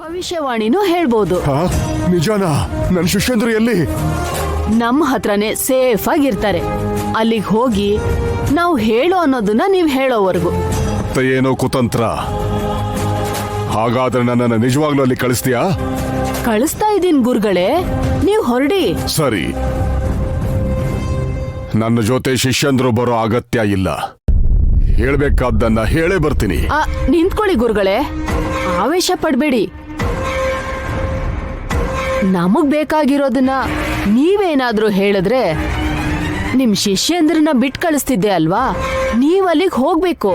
ಭವಿಷ್ಯವಾಣಿನೂ ಹೇಳ್ಬೋದು. ನಿಜಾನಾ? ನನ್ನ ಶಿಷ್ಯಂದ್ರು ಎಲ್ಲಿ? ನಮ್ಮ ಹತ್ರನೇ ಸೇಫ್ ಆಗಿರ್ತಾರೆ. ಅಲ್ಲಿಗೆ ಹೋಗಿ ನಾವು ಹೇಳೋ ಅನ್ನೋದನ್ನ ನೀವ್ ಹೇಳೋವರೆಗೂ. ಏನೋ ಕುತಂತ್ರ. ಹಾಗಾದ್ರೆ ನನ್ನನ್ನು ನಿಜವಾಗ್ಲೂ ಅಲ್ಲಿ ಕಳಿಸ್ತೀಯಾ? ಕಳಿಸ್ತಾ ಇದ್ದೀನಿ ಗುರುಗಳೇ, ನೀವ್ ಹೊರಡಿ. ಸರಿ, ನನ್ನ ಜೊತೆ ಶಿಷ್ಯಂದ್ರು ಬರೋ ಅಗತ್ಯ ಇಲ್ಲ. ಹೇಳ್ಬೇಕಾದ್ದನ್ನ ಹೇಳೇ ಬರ್ತೀನಿ. ನಿಂತ್ಕೊಳ್ಳಿ ಗುರುಗಳೇ, ಆವೇಶ ಪಡ್ಬೇಡಿ. ನಮಗ್ ಬೇಕಾಗಿರೋದನ್ನ ನೀವೇನಾದ್ರೂ ಹೇಳಿದ್ರೆ ನಿಮ್ ಶಿಷ್ಯಂದ್ರನ್ನ ಬಿಟ್ ಕಳಿಸ್ತಿದ್ದೆ ಅಲ್ವಾ, ನೀವ್ ಅಲ್ಲಿಗೆ ಹೋಗ್ಬೇಕು.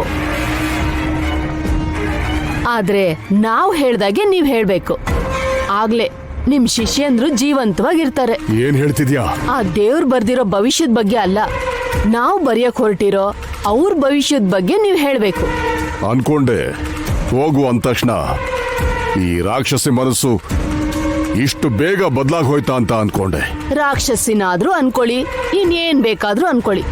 ಆದ್ರೆ ನಾವ್ ಹೇಳ್ದಾಗೆ ನೀವ್ ಹೇಳ್ಬೇಕು. ಆಗ್ಲೇ ನಿಮ್ ಶಿಷ್ಯಂದ್ರು ಜೀವಂತವಾಗಿರ್ತಾರೆ. ಏನ್ ಹೇಳ್ತಿದ್ಯಾ? ಆ ದೇವ್ರು ಬರ್ದಿರೋ ಭವಿಷ್ಯದ ಬಗ್ಗೆ ಅಲ್ಲ, ನಾವು ಬರೆಯಕ್ ಹೊರಟಿರೋ ಅವ್ರ ಭವಿಷ್ಯದ ಬಗ್ಗೆ ನೀವ್ ಹೇಳ್ಬೇಕು. ಅನ್ಕೊಂಡೆ ಹೋಗು ಅಂದ ತಕ್ಷಣ ಈ ರಾಕ್ಷಸಿ ಮನಸ್ಸು ಇಷ್ಟು ಬೇಗ ಬದಲಾಗಿ ಹೋಯ್ತಾ ಅಂತ ಅನ್ಕೊಂಡೆ. ರಾಕ್ಷಸಿನಾದ್ರೂ ಅನ್ಕೊಳ್ಳಿ, ಇನ್ನೇನ್ ಬೇಕಾದ್ರೂ ಅನ್ಕೊಳ್ಳಿ,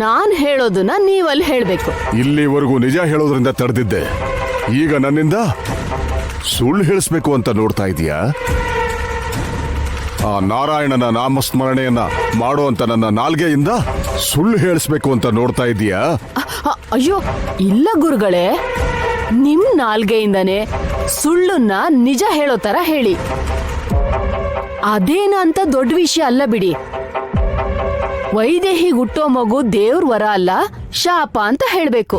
ನಾನ್ ಹೇಳೋದನ್ನ ನೀವಲ್ಲಿ ಹೇಳ್ಬೇಕು. ಇಲ್ಲಿವರೆಗೂ ನಿಜ ಹೇಳೋದ್ರಿಂದ ತಡೆದಿದ್ದೆ, ಈಗ ನನ್ನಿಂದ ಸುಳ್ಳು ಹೇಳಿಸ್ಬೇಕು ಅಂತ ನೋಡ್ತಾ ಇದೀಯಾ? ಆ ನಾರಾಯಣನ ನಾಮಸ್ಮರಣೆಯನ್ನ ಮಾಡುವಂತ ನನ್ನ ನಾಲ್ಗೆಯಿಂದ ಸುಳ್ಳು ಹೇಳಿಸ್ಬೇಕು ಅಂತ ನೋಡ್ತಾ ಇದೀಯಾ? ಅಯ್ಯೋ ಇಲ್ಲ ಗುರುಗಳೇ, ನಿಮ್ ನಾಲ್ಗೆಯಿಂದನೇ ಸುಳ್ಳನ್ನ ನಿಜ ಹೇಳೋ ತರ ಹೇಳಿ. ಅದೇನಂತ ದೊಡ್ಡ ವಿಷಯ ಅಲ್ಲ ಬಿಡಿ. ವೈದೇಹಿ ಹುಟ್ಟೋ ಮಗು ದೇವ್ರ ವರ ಅಲ್ಲ, ಶಾಪ ಅಂತ ಹೇಳ್ಬೇಕು.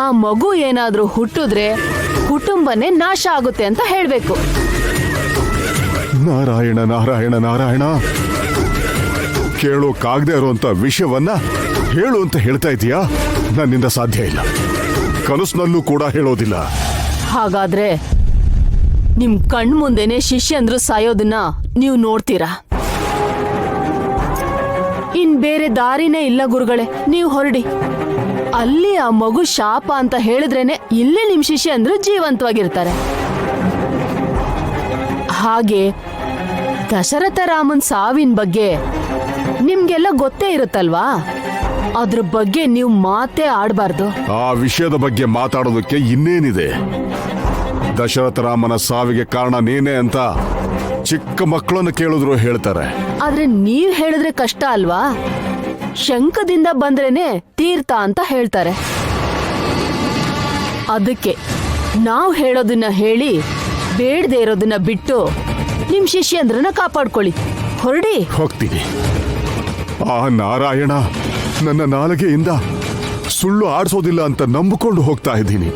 ಆ ಮಗು ಏನಾದ್ರೂ ಹುಟ್ಟಿದ್ರೆ ಕುಟುಂಬನೇ ನಾಶ ಆಗುತ್ತೆ ಅಂತ ಹೇಳ್ಬೇಕು. ನಾರಾಯಣ ನಾರಾಯಣ ನಾರಾಯಣ, ಕೇಳೋಕಾಗದೆ ಇರುವಂತ ವಿಷಯವನ್ನ ಹೇಳು ಅಂತ ಹೇಳ್ತಾ ಇದೀಯಾ? ನನ್ನಿಂದ ಸಾಧ್ಯ ಇಲ್ಲ, ಕನಸಿನಲ್ಲೂ ಕೂಡ ಹೇಳೋದಿಲ್ಲ. ಹಾಗಾದ್ರೆ ನಿಮ್ ಕಣ್ ಮುಂದೆನೆ ಶಿಷ್ಯಂದ್ರು ಸಾಯೋದನ್ನ ನೀವು ನೋಡ್ತೀರಾ? ಇನ್ ಬೇರೆ ದಾರಿನೇ ಇಲ್ಲ ಗುರುಗಳೇ, ನೀವು ಹೊರಡಿ. ಅಲ್ಲಿ ಆ ಮಗು ಶಾಪ ಅಂತ ಹೇಳಿದ್ರೇನೆ ಇಲ್ಲೇ ನಿಮ್ ಶಿಷ್ಯಂದ್ರು ಜೀವಂತವಾಗಿರ್ತಾರೆ. ಹಾಗೆ ದಶರಥ ರಾಮನ್ ಸಾವಿನ ಬಗ್ಗೆ ನಿಮ್ಗೆಲ್ಲ ಗೊತ್ತೇ ಇರುತ್ತಲ್ವಾ, ಅದ್ರ ಬಗ್ಗೆ ನೀವು ಮಾತೇ ಆಡಬಾರ್ದು. ಆ ವಿಷಯದ ಬಗ್ಗೆ ಮಾತಾಡೋದಕ್ಕೆ ಇನ್ನೇನಿದೆ? ದಶರಥ ರಾಮನ ಸಾವಿಗೆ ಕಾರಣ ನೀನೇ ಅಂತ ಚಿಕ್ಕ ಮಕ್ಕಳನ್ನು ಕೇಳಿದ್ರು ಹೇಳ್ತಾರೆ. ಆದ್ರೆ ನೀವ್ ಹೇಳಿದ್ರೆ ಕಷ್ಟ ಅಲ್ವಾ? ಶಂಕದಿಂದ ಬಂದ್ರೇನೆ ತೀರ್ಥ ಅಂತ ಹೇಳ್ತಾರೆ. ಅದಕ್ಕೆ ನಾವ್ ಹೇಳೋದನ್ನ ಹೇಳಿ, ಬೇಡದೆ ಇರೋದನ್ನ ಬಿಟ್ಟು ನಿಮ್ ಶಿಷ್ಯಂದ್ರನ್ನ ಕಾಪಾಡ್ಕೊಳ್ಳಿ. ಹೊರಡಿ. ಹೋಗ್ತೀನಿ. ಆ ನಾರಾಯಣ ನನ್ನ ನಾಲಿಗೆಯಿಂದ ಸುಳ್ಳು ಆಡಿಸೋದಿಲ್ಲ ಅಂತ ನಂಬಿಕೊಂಡು ಹೋಗ್ತಾ ಇದ್ದೀನಿ.